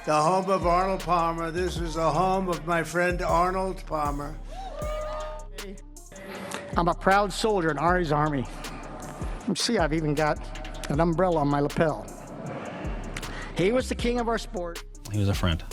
the home of Arnold Palmer. This is the home of my friend Arnold Palmer. I'm a proud soldier in Ari's army. You see, I've even got an umbrella on my lapel. He was the king of our sport. He was a friend.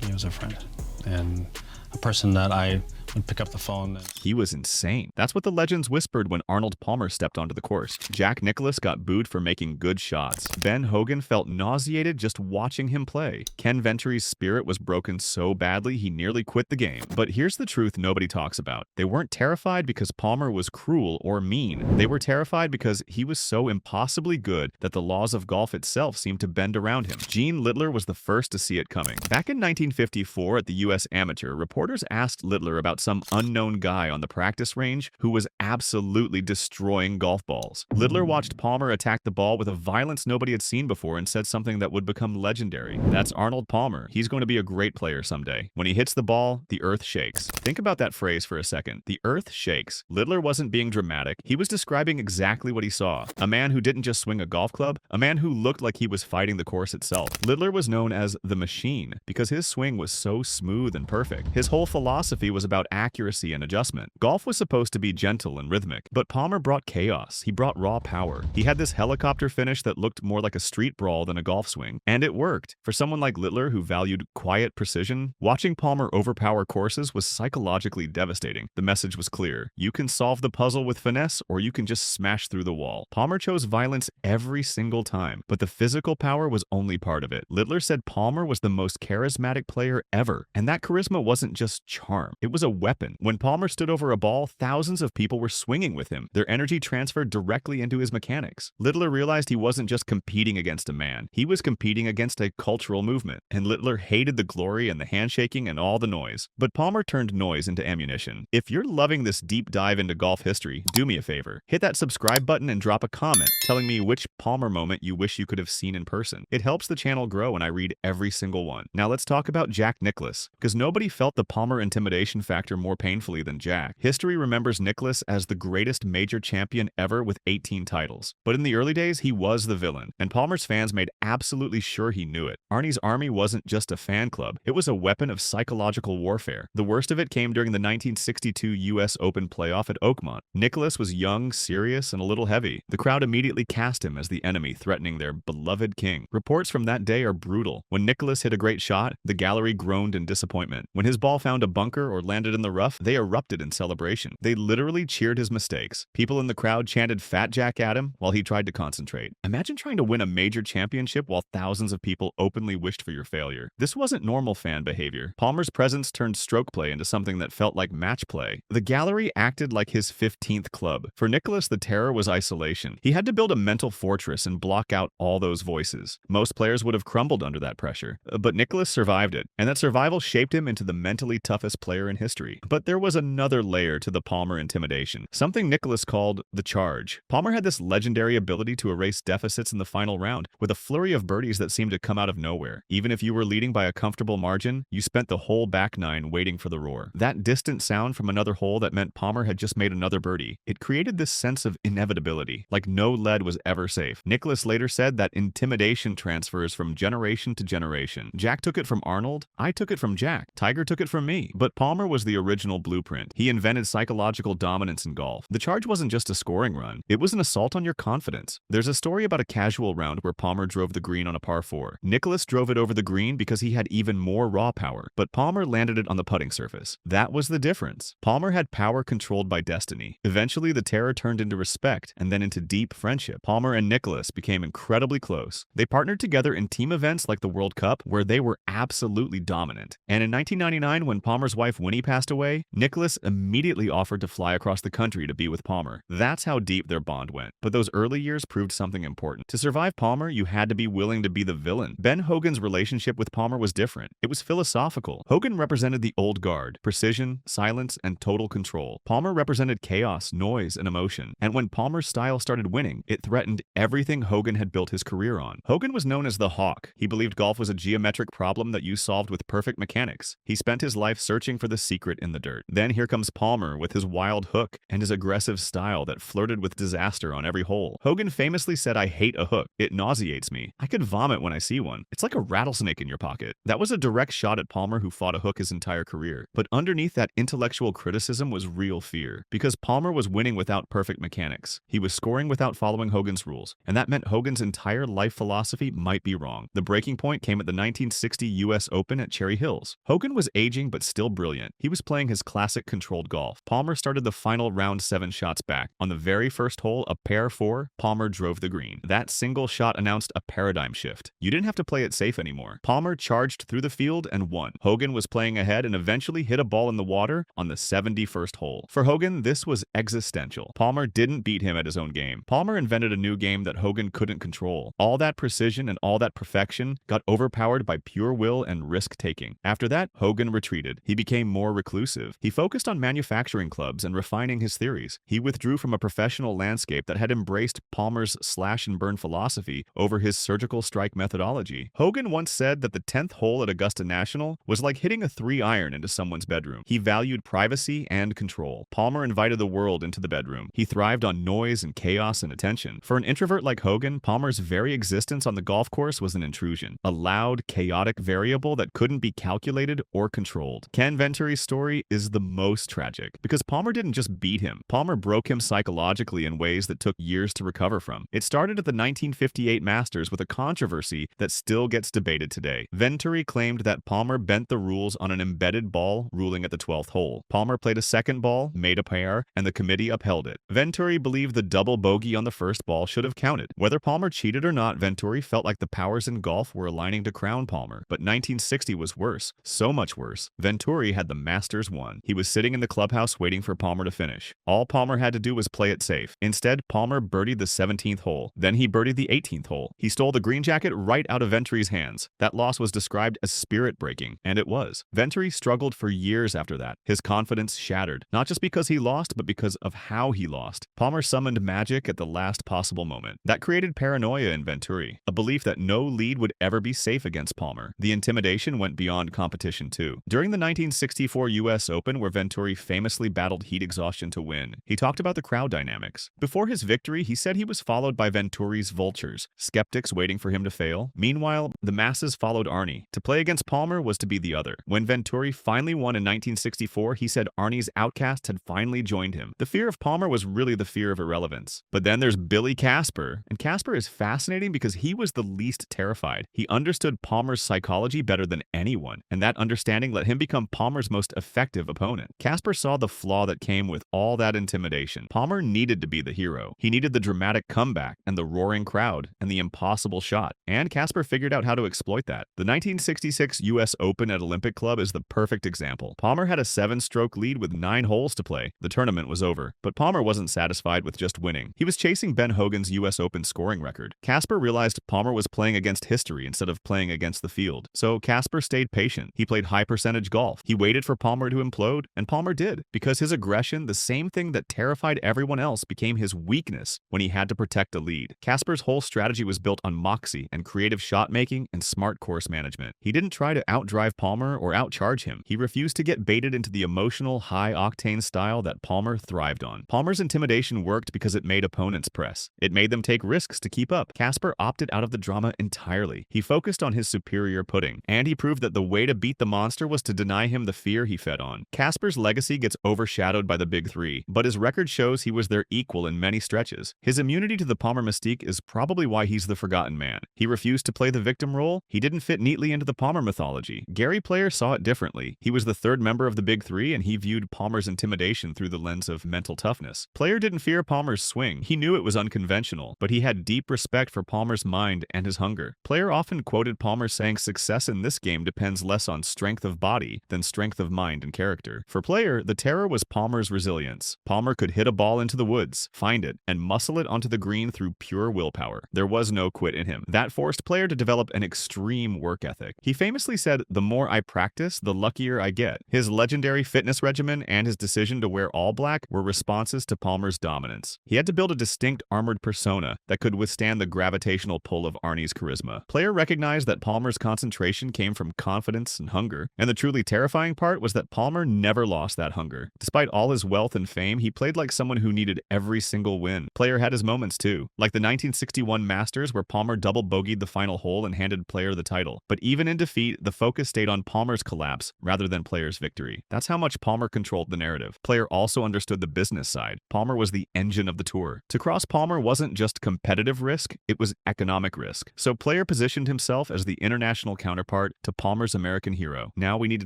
He was a friend. And a person that I would pick up the phone. He was insane. That's what the legends whispered when Arnold Palmer stepped onto the course. Jack Nicklaus got booed for making good shots. Ben Hogan felt nauseated just watching him play. Ken Venturi's spirit was broken so badly he nearly quit the game. But here's the truth nobody talks about. They weren't terrified because Palmer was cruel or mean. They were terrified because he was so impossibly good that the laws of golf itself seemed to bend around him. Gene Littler was the first to see it coming. Back in 1954 at the U.S. Amateur, reporters asked Littler about some unknown guy on the practice range who was absolutely destroying golf balls. Littler watched Palmer attack the ball with a violence nobody had seen before and said something that would become legendary. That's Arnold Palmer. He's going to be a great player someday. When he hits the ball, the earth shakes. Think about that phrase for a second. The earth shakes. Littler wasn't being dramatic. He was describing exactly what he saw. A man who didn't just swing a golf club, a man who looked like he was fighting the course itself. Littler was known as the Machine because his swing was so smooth and perfect. His whole philosophy was about accuracy and adjustment. Golf was supposed to be gentle and rhythmic, but Palmer brought chaos. He brought raw power. He had this helicopter finish that looked more like a street brawl than a golf swing. And it worked. For someone like Littler who valued quiet precision, watching Palmer overpower courses was psychologically devastating. The message was clear. You can solve the puzzle with finesse, or you can just smash through the wall. Palmer chose violence every single time, but the physical power was only part of it. Littler said Palmer was the most charismatic player ever, and that charisma wasn't just charm. It was a weapon. When Palmer stood over a ball, thousands of people were swinging with him. Their energy transferred directly into his mechanics. Littler realized he wasn't just competing against a man. He was competing against a cultural movement, and Littler hated the glory and the handshaking and all the noise. But Palmer turned noise into ammunition. If you're loving this deep dive into golf history, do me a favor. Hit that subscribe button and drop a comment telling me which Palmer moment you wish you could have seen in person. It helps the channel grow and I read every single one. Now let's talk about Jack Nicklaus, because nobody felt the Palmer intimidation factor more painfully than Jack. History remembers Nicklaus as the greatest major champion ever with 18 titles. But in the early days, he was the villain, and Palmer's fans made absolutely sure he knew it. Arnie's army wasn't just a fan club, it was a weapon of psychological warfare. The worst of it came during the 1962 U.S. Open playoff at Oakmont. Nicklaus was young, serious, and a little heavy. The crowd immediately cast him as the enemy threatening their beloved king. Reports from that day are brutal. When Nicklaus hit a great shot, the gallery groaned in disappointment. When his ball found a bunker or landed in the rough, they erupted in celebration. They literally cheered his mistakes. People in the crowd chanted Fat Jack at him while he tried to concentrate. Imagine trying to win a major championship while thousands of people openly wished for your failure. This wasn't normal fan behavior. Palmer's presence turned stroke play into something that felt like match play. The gallery acted like his 15th club. For Nicklaus, the terror was isolation. He had to build a mental fortress and block out all those voices. Most players would have crumbled under that pressure, but Nicklaus survived it, and that survival shaped him into the mentally toughest player in history. But there was another layer to the Palmer intimidation, something Nicklaus called the charge. Palmer had this legendary ability to erase deficits in the final round with a flurry of birdies that seemed to come out of nowhere. Even if you were leading by a comfortable margin, you spent the whole back nine waiting for the roar. That distant sound from another hole that meant Palmer had just made another birdie. It created this sense of inevitability, like no lead was ever safe. Nicklaus later said that intimidation transfers from generation to generation. Jack took it from Arnold, I took it from Jack, Tiger took it from me. But Palmer was the original blueprint. He invented psychological dominance in golf. The charge wasn't just a scoring run, it was an assault on your confidence. There's a story about a casual round where Palmer drove the green on a par 4. Nicklaus drove it over the green because he had even more raw power, but Palmer landed it on the putting surface. That was the difference. Palmer had power controlled by destiny. Eventually, the terror turned into respect and then into deep friendship. Palmer and Nicklaus became incredibly close. They partnered together in team events like the World Cup, where they were absolutely dominant. And in 1999, when Palmer's wife Winnie passed away, Nicklaus immediately offered to fly across the country to be with Palmer. That's how deep their bond went. But those early years proved something important. To survive Palmer, you had to be willing to be the villain. Ben Hogan's relationship with Palmer was different. It was philosophical. Hogan represented the old guard, precision, silence, and total control. Palmer represented chaos, noise, and emotion. And when Palmer's style started winning, it threatened everything Hogan had built his career on. Hogan was known as the Hawk. He believed golf was a geometric problem that you solved with perfect mechanics. He spent his life searching for the secret secret in the dirt. Then here comes Palmer with his wild hook and his aggressive style that flirted with disaster on every hole. Hogan famously said, "I hate a hook. It nauseates me. I could vomit when I see one. It's like a rattlesnake in your pocket." That was a direct shot at Palmer, who fought a hook his entire career. But underneath that intellectual criticism was real fear, because Palmer was winning without perfect mechanics. He was scoring without following Hogan's rules, and that meant Hogan's entire life philosophy might be wrong. The breaking point came at the 1960 U.S. Open at Cherry Hills. Hogan was aging but still brilliant. He was playing his classic controlled golf. Palmer started the final round 7 shots back. On the very first hole, a par 4, Palmer drove the green. That single shot announced a paradigm shift. You didn't have to play it safe anymore. Palmer charged through the field and won. Hogan was playing ahead and eventually hit a ball in the water on the 71st hole. For Hogan, this was existential. Palmer didn't beat him at his own game. Palmer invented a new game that Hogan couldn't control. All that precision and all that perfection got overpowered by pure will and risk-taking. After that, Hogan retreated. He became more reclusive. He focused on manufacturing clubs and refining his theories. He withdrew from a professional landscape that had embraced Palmer's slash-and-burn philosophy over his surgical strike methodology. Hogan once said that the 10th hole at Augusta National was like hitting a 3-iron into someone's bedroom. He valued privacy and control. Palmer invited the world into the bedroom. He thrived on noise and chaos and attention. For an introvert like Hogan, Palmer's very existence on the golf course was an intrusion, a loud, chaotic variable that couldn't be calculated or controlled. Ken Venturi's story is the most tragic, because Palmer didn't just beat him. Palmer broke him psychologically in ways that took years to recover from. It started at the 1958 Masters with a controversy that still gets debated today. Venturi claimed that Palmer bent the rules on an embedded ball ruling at the 12th hole. Palmer played a second ball, made a par, and the committee upheld it. Venturi believed the double bogey on the first ball should have counted. Whether Palmer cheated or not, Venturi felt like the powers in golf were aligning to crown Palmer. But 1960 was worse. So much worse. Venturi had the Masters won. He was sitting in the clubhouse waiting for Palmer to finish. All Palmer had to do was play it safe. Instead, Palmer birdied the 17th hole. Then he birdied the 18th hole. He stole the green jacket right out of Venturi's hands. That loss was described as spirit-breaking, and it was. Venturi struggled for years after that. His confidence shattered, not just because he lost, but because of how he lost. Palmer summoned magic at the last possible moment. That created paranoia in Venturi, a belief that no lead would ever be safe against Palmer. The intimidation went beyond competition too. During the 1964 U.S. Open, where Venturi famously battled heat exhaustion to win, he talked about the crowd dynamics. Before his victory, he said he was followed by Venturi's vultures, skeptics waiting for him to fail. Meanwhile, the masses followed Arnie. To play against Palmer was to be the other. When Venturi finally won in 1964, he said Arnie's outcasts had finally joined him. The fear of Palmer was really the fear of irrelevance. But then there's Billy Casper, and Casper is fascinating because he was the least terrified. He understood Palmer's psychology better than anyone, and that understanding let him become Palmer's most effective opponent. Casper saw the flaw that came with all that intimidation. Palmer needed to be the hero. He needed the dramatic comeback and the roaring crowd and the impossible shot, and Casper figured out how to exploit that. The 1966 U.S. Open at Olympic Club is the perfect example. Palmer had a 7-stroke lead with 9 holes to play. The tournament was over, but Palmer wasn't satisfied with just winning. He was chasing Ben Hogan's U.S. Open scoring record. Casper realized Palmer was playing against history instead of playing against the field. So Casper stayed patient. He played high-percentage golf. He waited for Palmer to implode, and Palmer did. Because his aggression, the same thing that terrified everyone else, became his weakness when he had to protect a lead. Casper's whole strategy was built on moxie and creative shot-making and smart course management. He didn't try to outdrive Palmer or outcharge him. He refused to get baited into the emotional, high-octane style that Palmer thrived on. Palmer's intimidation worked because it made opponents press. It made them take risks to keep up. Casper opted out of the drama entirely. He focused on his superior putting, and he proved that the way to beat the monster was to deny him the fear he fed on. Casper's legacy gets overshadowed by the Big Three, but his record shows he was their equal in many stretches. His immunity to the Palmer mystique is probably why he's the forgotten man. He refused to play the victim role. He didn't fit neatly into the Palmer mythology. Gary Player saw it differently. He was the third member of the Big Three, and he viewed Palmer's intimidation through the lens of mental toughness. Player didn't fear Palmer's swing. He knew it was unconventional, but he had deep respect for Palmer's mind and his hunger. Player often quoted Palmer saying success in this game depends less on strength of body than strength of mind and character. For Player, the terror was Palmer's resilience. Palmer could hit a ball into the woods, find it, and muscle it onto the green through pure willpower. There was no quit in him. That forced Player to develop an extreme work ethic. He famously said, "The more I practice, the luckier I get." His legendary fitness regimen and his decision to wear all black were responses to Palmer's dominance. He had to build a distinct armored persona that could withstand the gravitational pull of Arnie's charisma. Player recognized that Palmer's concentration came from confidence and hunger, and the truly terrifying part was that that Palmer never lost that hunger. Despite all his wealth and fame, he played like someone who needed every single win. Player had his moments too, like the 1961 Masters where Palmer double bogeyed the final hole and handed Player the title. But even in defeat, the focus stayed on Palmer's collapse rather than Player's victory. That's how much Palmer controlled the narrative. Player also understood the business side. Palmer was the engine of the tour. To cross Palmer wasn't just competitive risk, it was economic risk. So Player positioned himself as the international counterpart to Palmer's American hero. Now we need to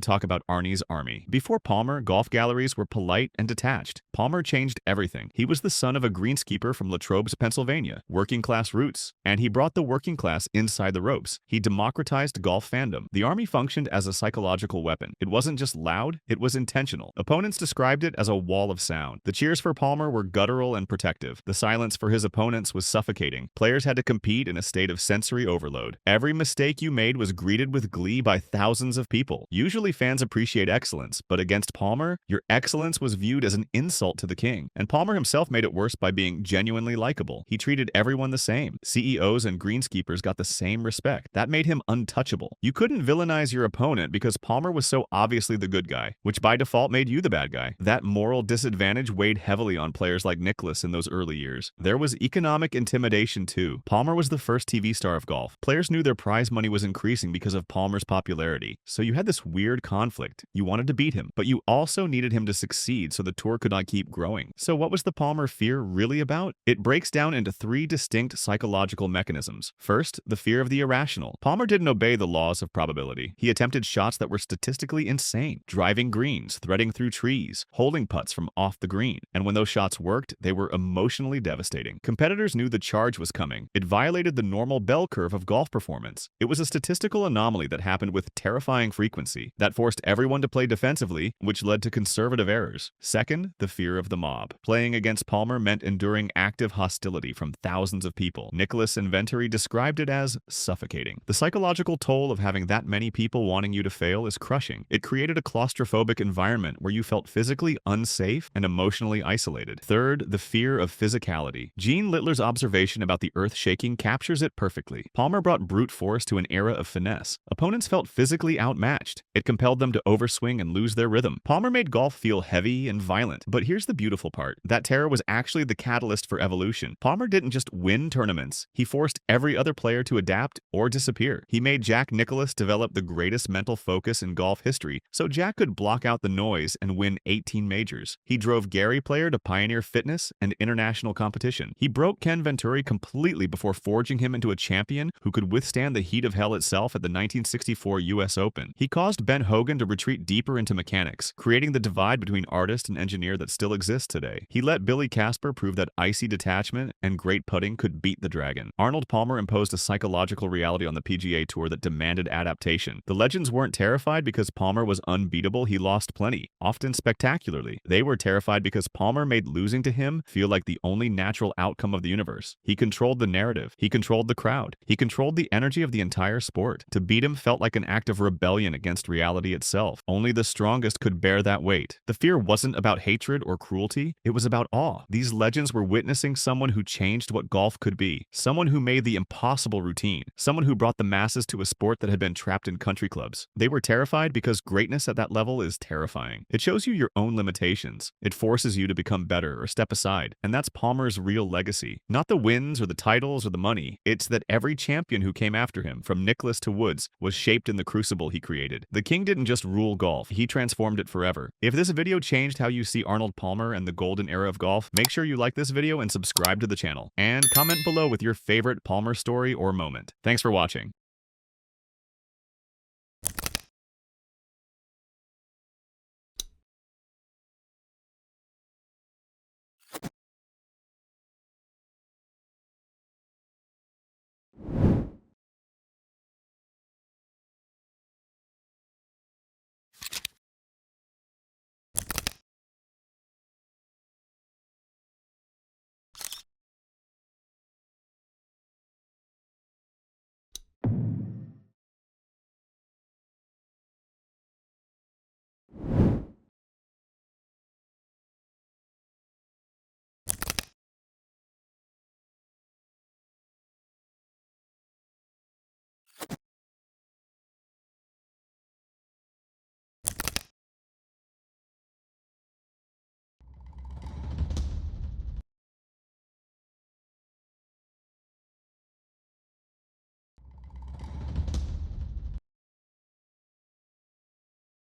talk about Arnie's army. Before Palmer, golf galleries were polite and detached. Palmer changed everything. He was the son of a greenskeeper from Latrobe, Pennsylvania, working class roots, and he brought the working class inside the ropes. He democratized golf fandom. The army functioned as a psychological weapon. It wasn't just loud, it was intentional. Opponents described it as a wall of sound. The cheers for Palmer were guttural and protective. The silence for his opponents was suffocating. Players had to compete in a state of sensory overload. Every mistake you made was greeted with glee by thousands of people. Usually fans appreciate excellence, but against Palmer, your excellence was viewed as an insult to the king. And Palmer himself made it worse by being genuinely likable. He treated everyone the same. CEOs and greenskeepers got the same respect. That made him untouchable. You couldn't villainize your opponent because Palmer was so obviously the good guy, which by default made you the bad guy. That moral disadvantage weighed heavily on players like Nicklaus in those early years. There was economic intimidation too. Palmer was the first TV star of golf. Players knew their prize money was increasing because of Palmer's popularity. So you had this weird conflict. You wanted to beat him, but you also needed him to succeed so the tour could not keep growing. So what was the Palmer fear really about? It breaks down into three distinct psychological mechanisms. First, the fear of the irrational. Palmer didn't obey the laws of probability. He attempted shots that were statistically insane, driving greens, threading through trees, holding putts from off the green. And when those shots worked, they were emotionally devastating. Competitors knew the charge was coming. It violated the normal bell curve of golf performance. It was a statistical anomaly that happened with terrifying frequency that forced everyone to play defensively, which led to conservative errors. Second, the fear of the mob. Playing against Palmer meant enduring active hostility from thousands of people. Nicklaus and Venturi described it as suffocating. The psychological toll of having that many people wanting you to fail is crushing. It created a claustrophobic environment where you felt physically unsafe and emotionally isolated. Third, the fear of physicality. Gene Littler's observation about the earth shaking captures it perfectly. Palmer brought brute force to an era of finesse. Opponents felt physically outmatched. It compelled them to overswing and lose their rhythm. Palmer made golf feel heavy and violent. But here's the beautiful part. That terror was actually the catalyst for evolution. Palmer didn't just win tournaments. He forced every other player to adapt or disappear. He made Jack Nicklaus develop the greatest mental focus in golf history, so Jack could block out the noise and win 18 majors. He drove Gary Player to pioneer fitness and international competition. He broke Ken Venturi completely before forging him into a champion who could withstand the heat of hell itself at the 1964 US Open. He caused Ben Hogan to retreat deeper into mechanics, creating the divide between artist and engineer that still exists today. He let Billy Casper prove that icy detachment and great putting could beat the dragon. Arnold Palmer imposed a psychological reality on the PGA Tour that demanded adaptation. The legends weren't terrified because Palmer was unbeatable. He lost plenty, often spectacularly. They were terrified because Palmer made losing to him feel like the only natural outcome of the universe. He controlled the narrative. He controlled the crowd. He controlled the energy of the entire sport. To beat him felt like an act of rebellion against reality itself. Only the strongest could bear that weight. The fear wasn't about hatred or cruelty. It was about awe. These legends were witnessing someone who changed what golf could be. Someone who made the impossible routine. Someone who brought the masses to a sport that had been trapped in country clubs. They were terrified because greatness at that level is terrifying. It shows you your own limitations. It forces you to become better or step aside. And that's Palmer's real legacy. Not the wins or the titles or the money. It's that every champion who came after him, from Nicklaus to Woods, was shaped in the crucible he created. The king didn't just rule golf. He transformed it forever. If this video changed how you see Arnold Palmer and the golden era of golf, make sure you like this video and subscribe to the channel. And comment below with your favorite Palmer story or moment. Thanks for watching.